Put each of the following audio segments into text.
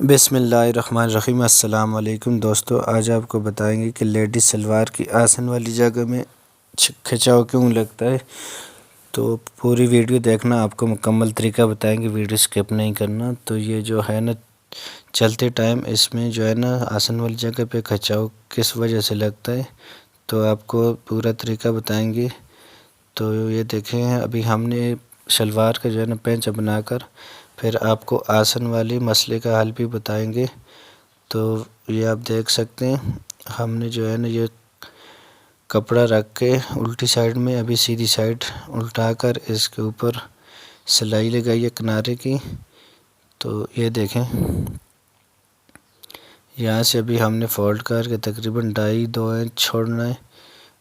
बिस्मिल्लाहिर्रहमानिर्रहीम। अस्सलाम वालेकुम दोस्तों, आज आपको बताएंगे कि लेडीज़ सलवार की आसन वाली जगह में खिंचाव क्यों लगता है। तो पूरी वीडियो देखना, आपको मुकम्मल तरीका बताएंगे, वीडियो स्किप नहीं करना। तो ये जो है ना, चलते टाइम इसमें जो है ना आसन वाली जगह पे खिंचाव किस वजह से लगता है, तो आपको पूरा तरीका बताएंगे। तो ये देखें, अभी हमने शलवार का जो है ना पेंच बनाकर फिर आपको आसन वाली मसले का हल भी बताएंगे। तो ये आप देख सकते हैं, हमने जो है ना ये कपड़ा रख के उल्टी साइड में अभी सीधी साइड उल्टाकर इसके ऊपर सिलाई लगाई है किनारे की। तो ये देखें, यहाँ से अभी हमने फ़ोल्ड करके तकरीबन 2.5 इंच छोड़ना है,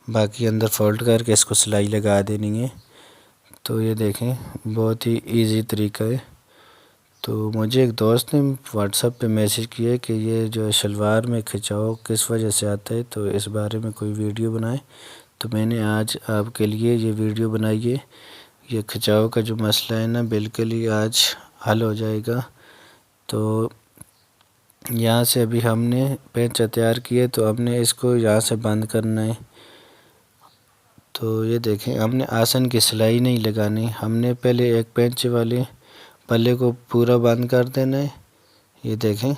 बाकी अंदर फ़ोल्ड करके इसको सिलाई लगा देनी है। तो ये देखें, बहुत ही इजी तरीका है। तो मुझे एक दोस्त ने व्हाट्सएप पे मैसेज किया कि ये जो शलवार में खिंचाव किस वजह से आता है, तो इस बारे में कोई वीडियो बनाए। तो मैंने आज आपके लिए ये वीडियो बनाई है। ये खिंचाव का जो मसला है ना, बिल्कुल ही आज हल हो जाएगा। तो यहाँ से अभी हमने पेंच तैयार किए, तो हमने इसको यहाँ से बंद करना है। तो ये देखें, हमने आसन की सिलाई नहीं लगानी, हमने पहले एक पेंच वाले पल्ले को पूरा बंद कर देना है। ये देखें,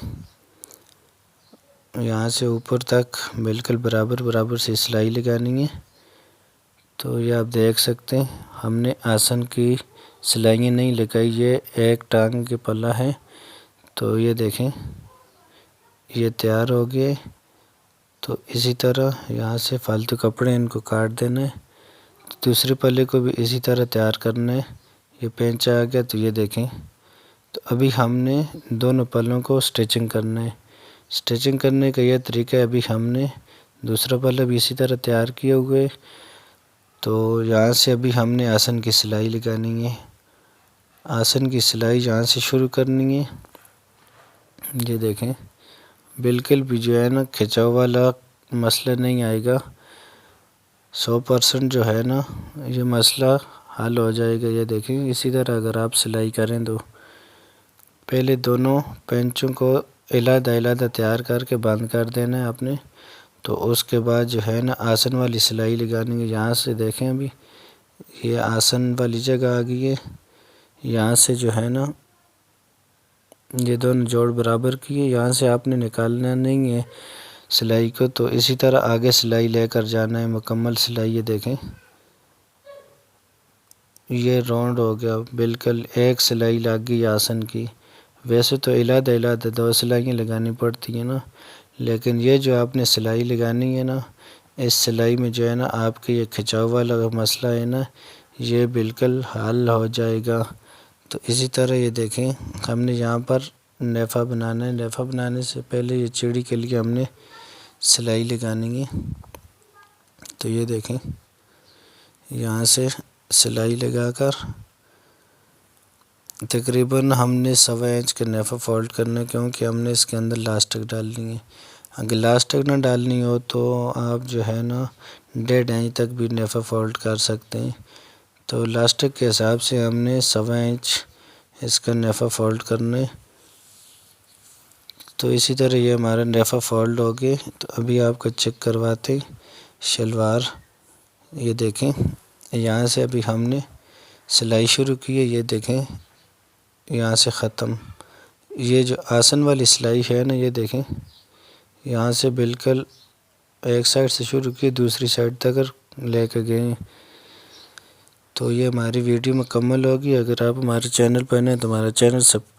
यहाँ से ऊपर तक बिल्कुल बराबर बराबर से सिलाई लगानी है। तो ये आप देख सकते हैं, हमने आसन की सिलाइयाँ नहीं लगाई, ये एक टांग के पल्ला है। तो ये देखें, ये तैयार हो गए। तो इसी तरह यहाँ से फालतू कपड़े इनको काट देना है। तो दूसरे पल्ले को भी इसी तरह तैयार करना है। ये पेंच आ गया। तो ये देखें, तो अभी हमने दोनों पल्लों को स्टिचिंग करना है। स्टिचिंग करने का यह तरीका है, अभी हमने दूसरा पल्ला भी इसी तरह तैयार किए हुए। तो यहाँ से अभी हमने आसन की सिलाई लगानी है। आसन की सिलाई यहाँ से शुरू करनी है। ये देखें, बिल्कुल भी जो है ना खिंचाव वाला मसला नहीं आएगा। 100% जो है ना ये मसला हल हो जाएगा। ये देखें, इसी तरह अगर आप सिलाई करें तो पहले दोनों पेंचों को अलग-अलग तैयार करके बंद कर देना है आपने। तो उसके बाद जो है ना आसन वाली सिलाई लगानी है। यहाँ से देखें, अभी ये आसन वाली जगह आ गई है। यहाँ से जो है ना ये दोनों जोड़ बराबर किए, यहाँ से आपने निकालना नहीं है सिलाई को। तो इसी तरह आगे सिलाई लेकर जाना है, मुकम्मल सिलाई। ये देखें, ये राउंड हो गया, बिल्कुल एक सिलाई लग गई आसन की। वैसे तो अलग-अलग 2 सिलाइयाँ लगानी पड़ती हैं ना, लेकिन ये जो आपने सिलाई लगानी है ना, इस सिलाई में जो है ना आपके ये खिंचाव वाला मसला है ना, ये बिल्कुल हल हो जाएगा। तो इसी तरह ये देखें, हमने यहाँ पर नेफ़ा बनाना है। नेफ़ा बनाने से पहले ये चीड़ी के लिए हमने सिलाई लगानी है। तो ये देखें, यहाँ से सिलाई लगाकर तकरीबन हमने 1.25 इंच का नेफ़ा फ़ोल्ड करना है, क्योंकि हमने इसके अंदर लास्टिक डालनी है। अगर लास्टिक ना डालनी हो तो आप जो है ना 1.5 इंच तक भी नेफ़ा फ़ोल्ड कर सकते हैं। तो लास्टिक के हिसाब से हमने 1.25 इंच इसका नेफ़ा फ़ोल्ड करना है। तो इसी तरह ये हमारा नेफ़ा फ़ोल्ड हो गए। तो अभी आपको चेक करवाते शलवार। ये देखें, यहाँ से अभी हमने सिलाई शुरू की है। ये देखें, यहाँ से ख़त्म। ये जो आसन वाली सिलाई है ना, ये देखें, यहाँ से बिल्कुल एक साइड से शुरू की, दूसरी साइड तक लेकर गए। तो ये हमारी वीडियो मुकम्मल होगी। अगर आप हमारे चैनल पर नए हैं तो हमारा चैनल सब्सक्राइब